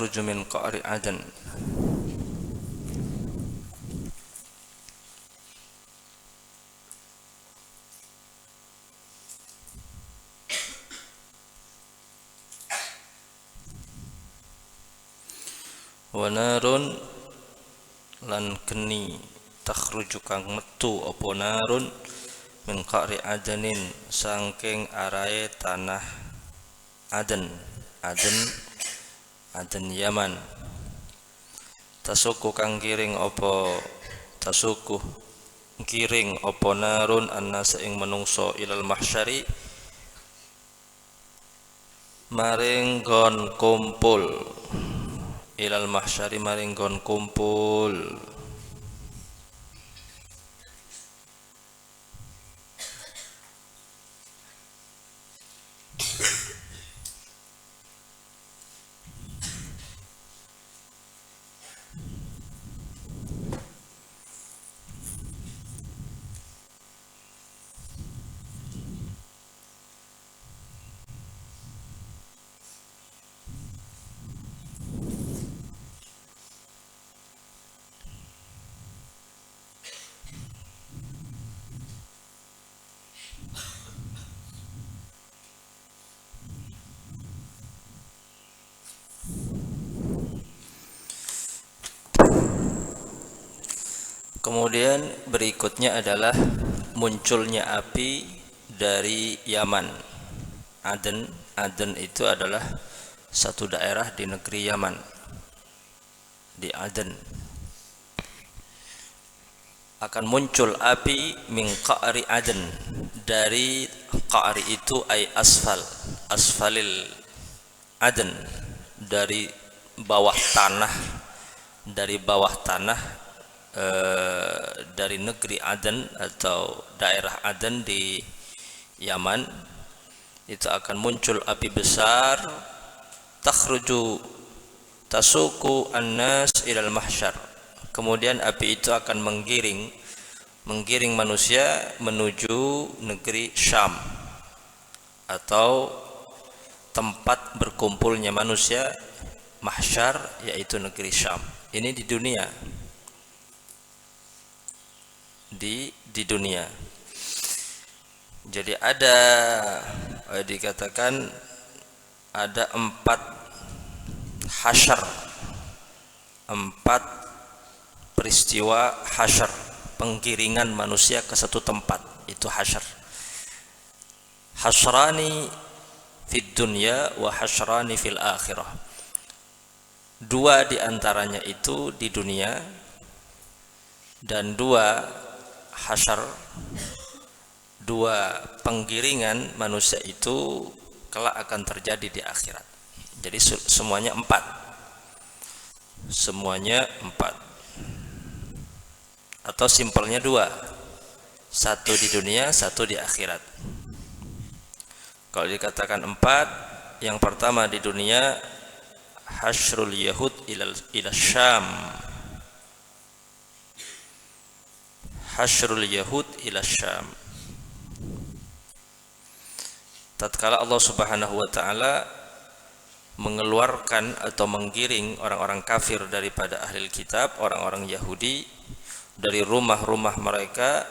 takhruju min qa'ri Adan. Wa narun lan geni takhruju kang metu apa narun min qa'ri Adanin saking arahe tanah Aden. Aden Yaman. Tasuku kang kiring apa tasuku kiring apa narun annas ing menungso ilal mahsyari maring gon kumpul. Ilal mahsyari maring gon kumpul. Kemudian berikutnya adalah munculnya api dari Yaman. Aden itu adalah satu daerah di negeri Yaman, di Aden. Akan muncul api min qa'ri Aden, dari qa'ri itu ay asfalil Aden, dari bawah tanah dari negeri Aden atau daerah Aden di Yaman. Itu akan muncul api besar, takhruju tasuku annas ilal mahsyar. Kemudian api itu akan menggiring manusia menuju negeri Syam atau tempat berkumpulnya manusia, mahsyar, yaitu negeri Syam. Ini di dunia. Di dunia. Jadi dikatakan ada 4 hasyar, 4 peristiwa hasyar, penggiringan manusia ke satu tempat, itu hasyar. Hasyrani fid dunya wa hasyrani fil akhirah. 2 diantaranya itu di dunia, dan 2 hasyar, 2 penggiringan manusia itu kelak akan terjadi di akhirat. Jadi semuanya 4. Semuanya 4. Atau simpelnya 2. 1 di dunia, 1 di akhirat. Kalau dikatakan 4, yang pertama di dunia hasyrul yahud ila Syam. Hasyrul yahud ila Syam. Tatkala Allah Subhanahu wa taala mengeluarkan atau menggiring orang-orang kafir daripada ahli kitab, orang-orang Yahudi, dari rumah-rumah mereka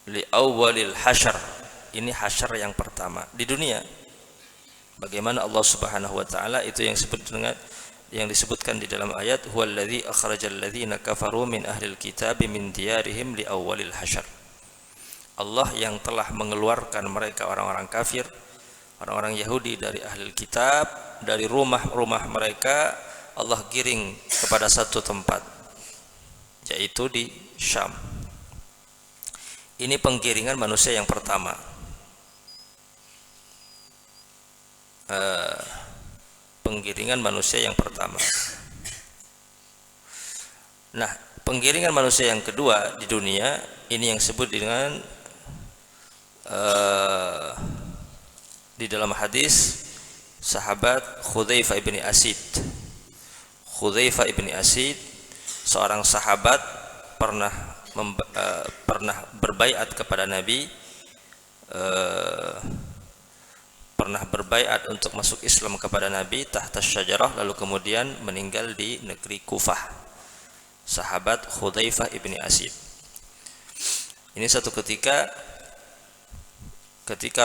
li awwalil hasyr. Ini hasyr yang pertama di dunia. Bagaimana Allah Subhanahu wa taala, itu yang disebutkan di dalam ayat, huwallazi akhrajal ladzina kafaru min ahlil kitabi min diyarihim li awwalil hasyr. Allah yang telah mengeluarkan mereka, orang-orang kafir, orang-orang Yahudi, dari ahlil kitab, dari rumah-rumah mereka, Allah giring kepada satu tempat, yaitu di Syam. Ini penggiringan manusia yang pertama. Penggiringan manusia yang pertama. Nah, penggiringan manusia yang kedua di dunia, ini yang disebut dengan di dalam hadis sahabat Hudzaifah ibni Asid. Hudzaifah ibni Asid, seorang sahabat, pernah berbaiat kepada Nabi, pernah berbaiat untuk masuk Islam kepada Nabi tahta syajarah, lalu kemudian meninggal di negeri Kufah, sahabat Hudzaifah ibni Asid. Ini satu ketika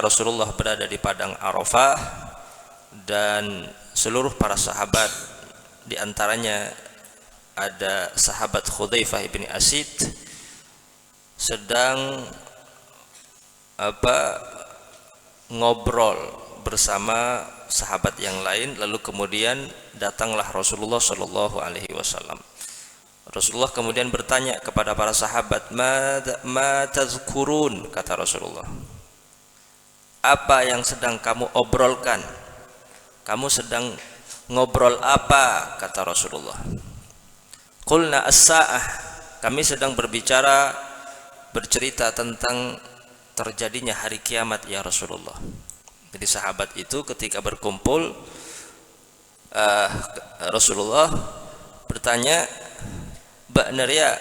Rasulullah berada di padang Arafah dan seluruh para sahabat, di antaranya ada sahabat Hudzaifah ibni Asid, sedang ngobrol bersama sahabat yang lain, lalu kemudian datanglah Rasulullah Shallallahu Alaihi Wasallam. Rasulullah kemudian bertanya kepada para sahabat, ma tazkurun, kata Rasulullah, apa yang sedang kamu obrolkan? Kamu sedang ngobrol apa? Kata Rasulullah. Qulna as-sa'ah, kami sedang bercerita tentang terjadinya hari kiamat ya Rasulullah. Jadi sahabat itu ketika berkumpul, Rasulullah bertanya, Mbak Naria,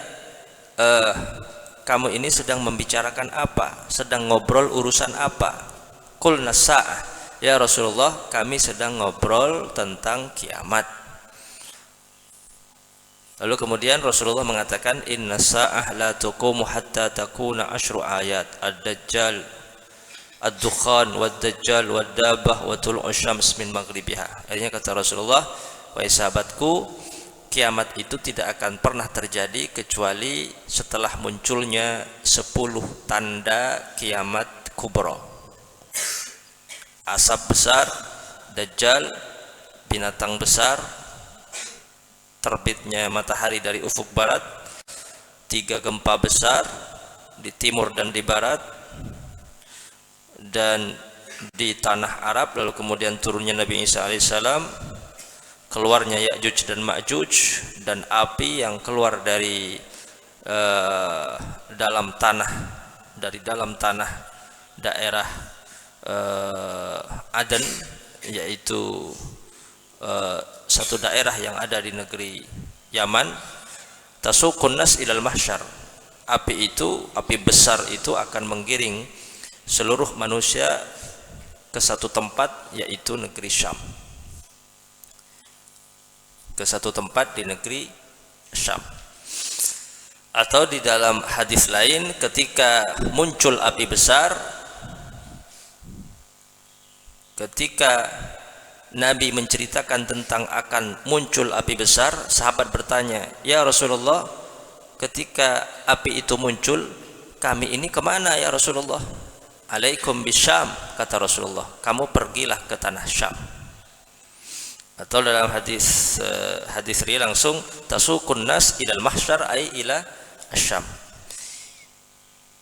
kamu ini sedang membicarakan apa? Sedang ngobrol urusan apa? Qulna as-sa'ah, ya Rasulullah, kami sedang ngobrol tentang kiamat. Lalu kemudian Rasulullah mengatakan, inna sa'ah la tuqumu hatta takuna ashru ayat, ad-dajjal, ad-dukhan, wad-dajjal, wad-dabah, wa tul'u syams min maghribiha. Akhirnya kata Rasulullah, wahai sahabatku, kiamat itu tidak akan pernah terjadi kecuali setelah munculnya 10 tanda kiamat kubra. Asap besar, dajjal, binatang besar, terbitnya matahari dari ufuk barat, 3 gempa besar di timur dan di barat dan di tanah Arab, lalu kemudian turunnya Nabi Isa alaihissalam, keluarnya Ya'juj dan Ma'juj, dan api yang keluar dari dalam tanah daerah Aden, yaitu satu daerah yang ada di negeri Yaman. Tasuqun nas ilal mahsyar, api besar itu akan menggiring seluruh manusia ke satu tempat, yaitu negeri Syam, ke satu tempat di negeri Syam. Atau di dalam hadis lain, ketika muncul api besar, ketika Nabi menceritakan tentang akan muncul api besar, sahabat bertanya, ya Rasulullah, ketika api itu muncul, kami ini kemana ya Rasulullah? Alaikum bisyam, kata Rasulullah, kamu pergilah ke tanah Syam. Atau dalam hadis ri langsung, tasuqun nas ilal mahsyar ay ila asyam.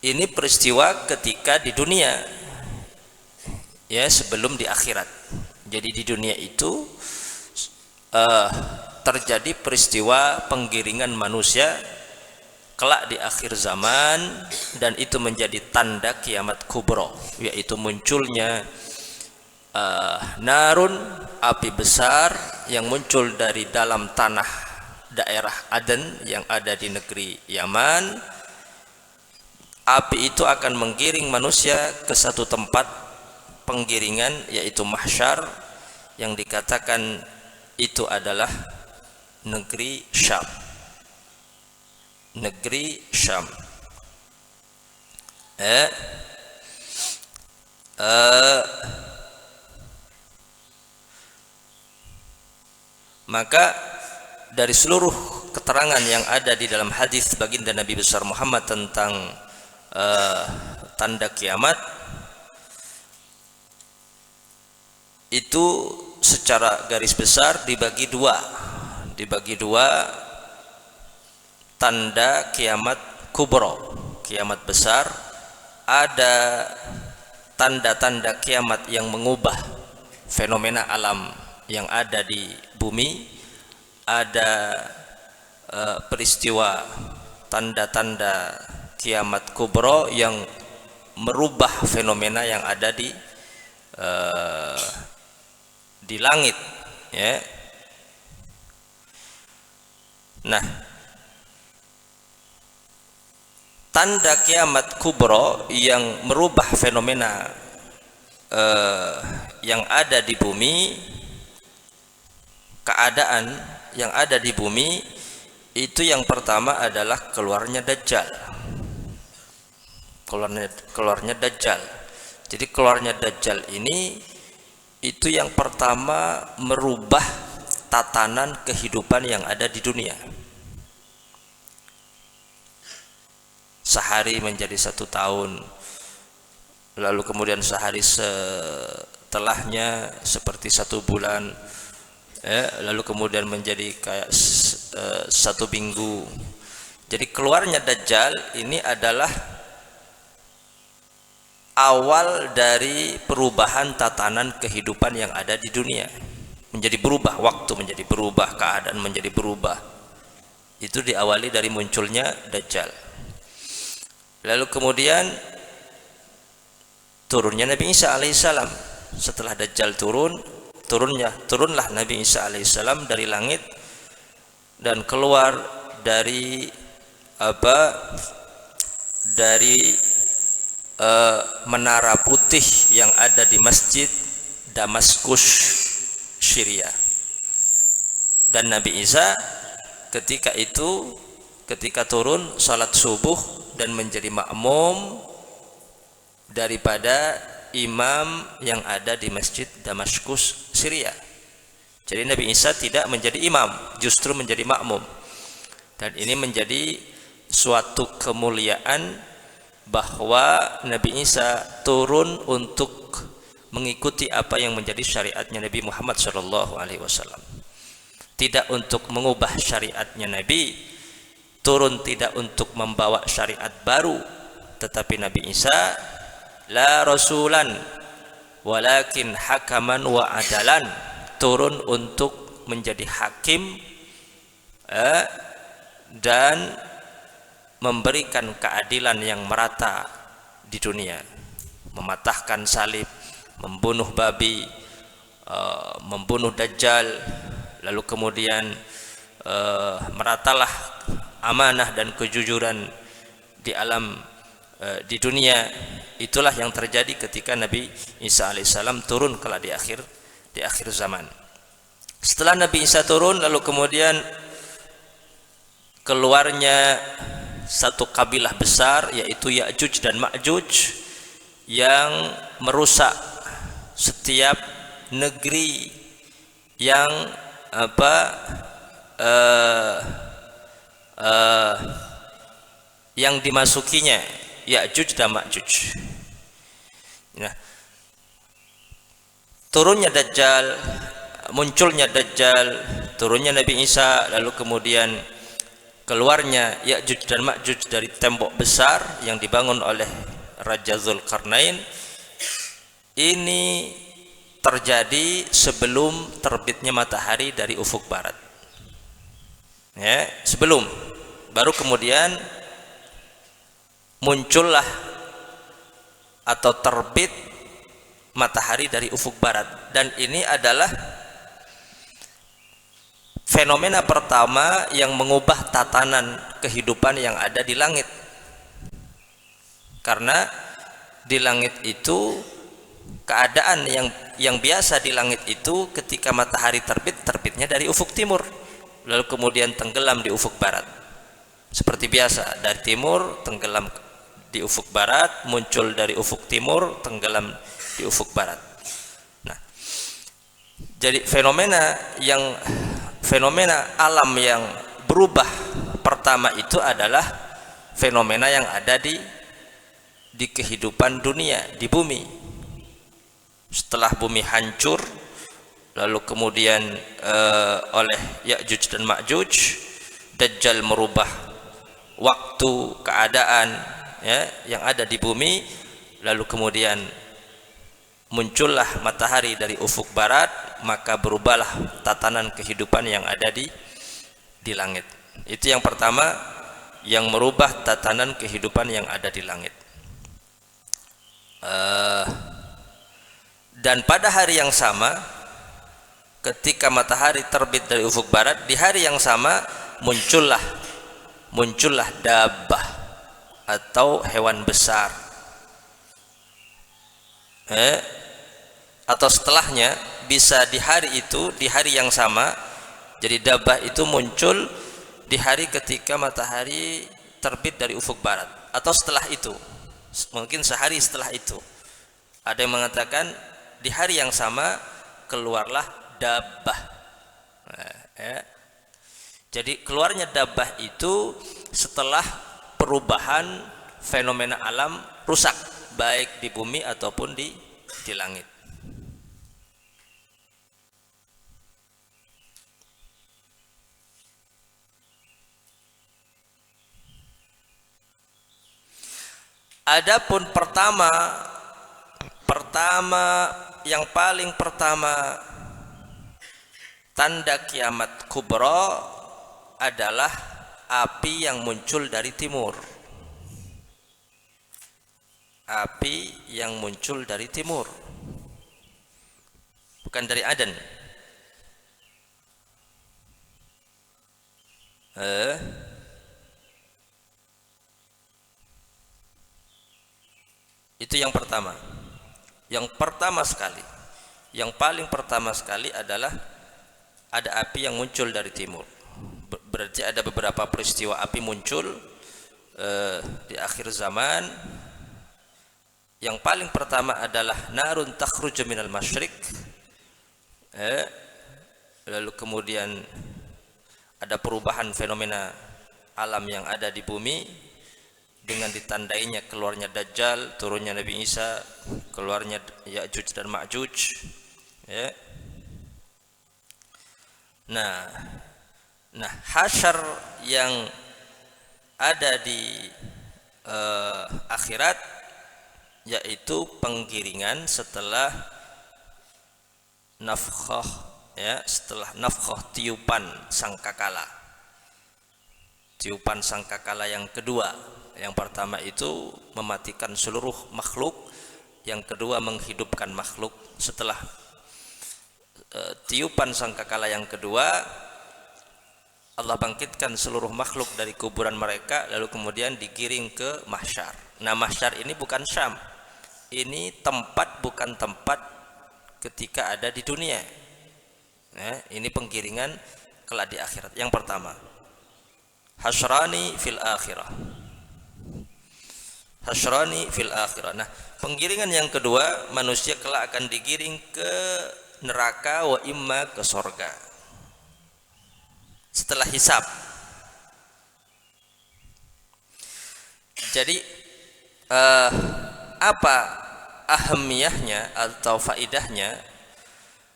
Ini peristiwa ketika di dunia, ya, sebelum di akhirat. Jadi di dunia itu terjadi peristiwa penggiringan manusia kelak di akhir zaman, dan itu menjadi tanda kiamat kubra, yaitu munculnya narun, api besar yang muncul dari dalam tanah daerah Aden yang ada di negeri Yaman. Api itu akan menggiring manusia ke satu tempat penggiringan, yaitu mahsyar, yang dikatakan itu adalah negeri Syam. Negeri Syam. Maka dari seluruh keterangan yang ada di dalam hadis baginda Nabi besar Muhammad tentang tanda kiamat, itu secara garis besar dibagi dua tanda kiamat kubro, kiamat besar. Ada tanda-tanda kiamat yang mengubah fenomena alam yang ada di bumi, ada peristiwa tanda-tanda kiamat kubro yang merubah fenomena yang ada di langit, ya. Nah, tanda kiamat kubro yang merubah fenomena yang ada di bumi, keadaan yang ada di bumi itu yang pertama adalah keluarnya Dajjal. Keluarnya Dajjal. Jadi keluarnya Dajjal ini itu yang pertama merubah tatanan kehidupan yang ada di dunia. Sehari menjadi 1 tahun, lalu kemudian sehari setelahnya seperti 1 bulan, lalu kemudian menjadi kayak 1 minggu. Jadi keluarnya Dajjal ini adalah awal dari perubahan tatanan kehidupan yang ada di dunia. Menjadi berubah, waktu menjadi berubah, keadaan menjadi berubah. Itu diawali dari munculnya Dajjal. Lalu kemudian turunnya Nabi Isa alaihissalam. Setelah Dajjal turunlah Nabi Isa alaihissalam dari langit dan keluar dari menara putih yang ada di Masjid Damaskus, Syria. Dan Nabi Isa ketika turun salat subuh dan menjadi makmum daripada imam yang ada di Masjid Damaskus, Syria. Jadi Nabi Isa tidak menjadi imam, justru menjadi makmum. Dan ini menjadi suatu kemuliaan bahwa Nabi Isa turun untuk mengikuti apa yang menjadi syariatnya Nabi Muhammad SAW. Tidak untuk mengubah syariatnya Nabi, turun tidak untuk membawa syariat baru, tetapi Nabi Isa la rasulan walakin hakaman wa adalan, turun untuk menjadi hakim dan memberikan keadilan yang merata di dunia, mematahkan salib, membunuh babi, membunuh Dajjal, lalu kemudian meratalah amanah dan kejujuran di alam di dunia. Itulah yang terjadi ketika Nabi Isa alaihissalam turun kelak di akhir zaman. Setelah Nabi Isa turun, lalu kemudian keluarnya satu kabilah besar, yaitu Ya'juj dan Ma'juj, yang merusak setiap negeri yang yang dimasukinya Ya'juj dan Ma'juj. Nah, turunnya Dajjal, munculnya Dajjal, turunnya Nabi Isa, lalu kemudian keluarnya Ya'juj dan Ma'juj dari tembok besar yang dibangun oleh Raja Dzulqarnain. Ini terjadi sebelum terbitnya matahari dari ufuk barat. Ya, sebelum, baru kemudian muncullah atau terbit matahari dari ufuk barat. Dan ini adalah fenomena pertama yang mengubah tatanan kehidupan yang ada di langit. Karena di langit itu keadaan yang biasa di langit itu ketika matahari terbitnya dari ufuk timur, lalu kemudian tenggelam di ufuk barat. Seperti biasa, dari timur tenggelam di ufuk barat, muncul dari ufuk timur, tenggelam di ufuk barat. Nah, jadi fenomena alam yang berubah pertama itu adalah fenomena yang ada di kehidupan dunia, di bumi. Setelah bumi hancur, lalu kemudian oleh Ya'juj dan Ma'juj, Dajjal merubah waktu, keadaan yang ada di bumi, lalu kemudian muncullah matahari dari ufuk barat, maka berubahlah tatanan kehidupan yang ada di langit. Itu yang pertama, yang merubah tatanan kehidupan yang ada di langit. Dan pada hari yang sama, ketika matahari terbit dari ufuk barat, di hari yang sama muncullah dabbah atau hewan besar. atau setelahnya, bisa di hari itu, di hari yang sama. Jadi dabbah itu muncul di hari ketika matahari terbit dari ufuk barat, atau setelah itu, mungkin sehari setelah itu. Ada yang mengatakan di hari yang sama keluarlah dabbah. Nah, ya. Jadi keluarnya dabbah itu setelah perubahan fenomena alam rusak, baik di bumi ataupun di langit. Adapun pertama yang paling pertama tanda kiamat kubra adalah api yang muncul dari timur. Api yang muncul dari timur, bukan dari Aden. Itu yang pertama. Yang pertama sekali, yang paling pertama sekali adalah ada api yang muncul dari timur. Berarti ada beberapa peristiwa api muncul di akhir zaman. Yang paling pertama adalah narun takhruju minal masyriq. Lalu kemudian ada perubahan fenomena alam yang ada di bumi dengan ditandainya keluarnya Dajjal, turunnya Nabi Isa, keluarnya Ya'juj dan Ma'juj, ya. Nah, hasyar yang ada di akhirat yaitu penggiringan setelah nafkhah, ya, setelah nafkhah tiupan sangkakala. Tiupan sangkakala yang kedua. Yang pertama itu mematikan seluruh makhluk, yang kedua menghidupkan makhluk. Setelah tiupan sangkakala yang kedua, Allah bangkitkan seluruh makhluk dari kuburan mereka, lalu kemudian digiring ke mahsyar. Nah, mahsyar ini bukan Syam. Ini tempat, bukan tempat ketika ada di dunia. Nah, ini penggiringan kelak di akhirat. Yang pertama, hasyrani fil akhirah. Hasyrani fil akhirah. Nah, penggiringan yang kedua, manusia kelak akan digiring ke neraka wa imma ke sorga setelah hisab. Jadi apa ahamiyahnya atau faidahnya?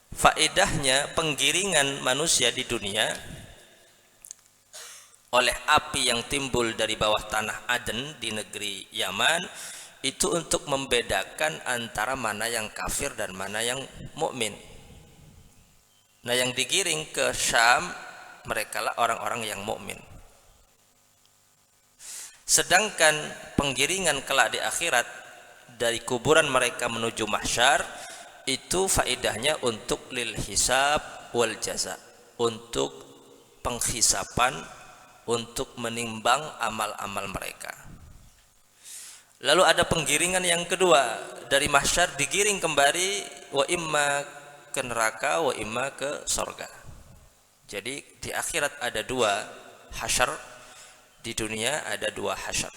Faidahnya penggiringan manusia di dunia oleh api yang timbul dari bawah tanah Aden di negeri Yaman itu untuk membedakan antara mana yang kafir dan mana yang mukmin. Nah, yang digiring ke Syam mereka lah orang-orang yang mukmin. Sedangkan penggiringan kelak di akhirat dari kuburan mereka menuju mahsyar itu faedahnya untuk lil hisab wal jaza, untuk penghisapan, untuk menimbang amal-amal mereka. Lalu ada penggiringan yang kedua, dari mahsyar digiring kembali wa imma ke neraka wa imma ke surga. Jadi di akhirat ada dua hasyar, di dunia ada dua hasyar.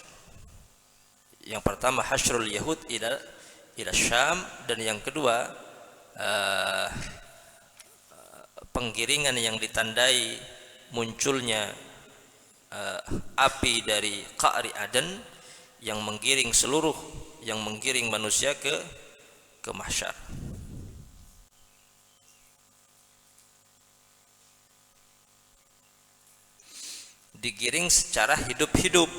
Yang pertama hasyrul yahud ila Syam, dan yang kedua penggiringan yang ditandai munculnya api dari Qa'ri Aden yang menggiring manusia ke mahsyar. Digiring secara hidup-hidup.